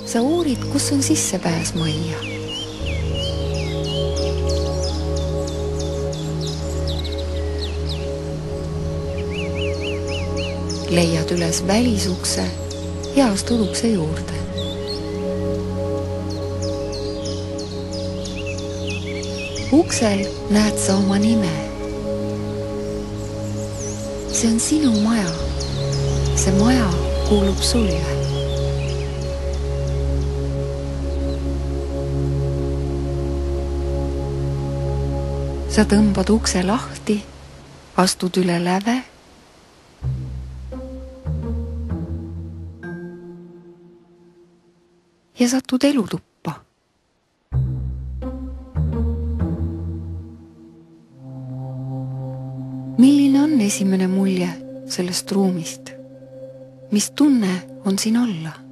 sa uurid, kus on sissepääs majja. Leiad üles välisukse ja astud ukse juurde. Uksel näed sa oma nime. See on sinu maja. See maja kuulub sulle. Sa tõmbad ukse lahti, astud üle läve ja satud elutuppa. Milline on esimene mulje sellest ruumist? Mis tunne on siin olla?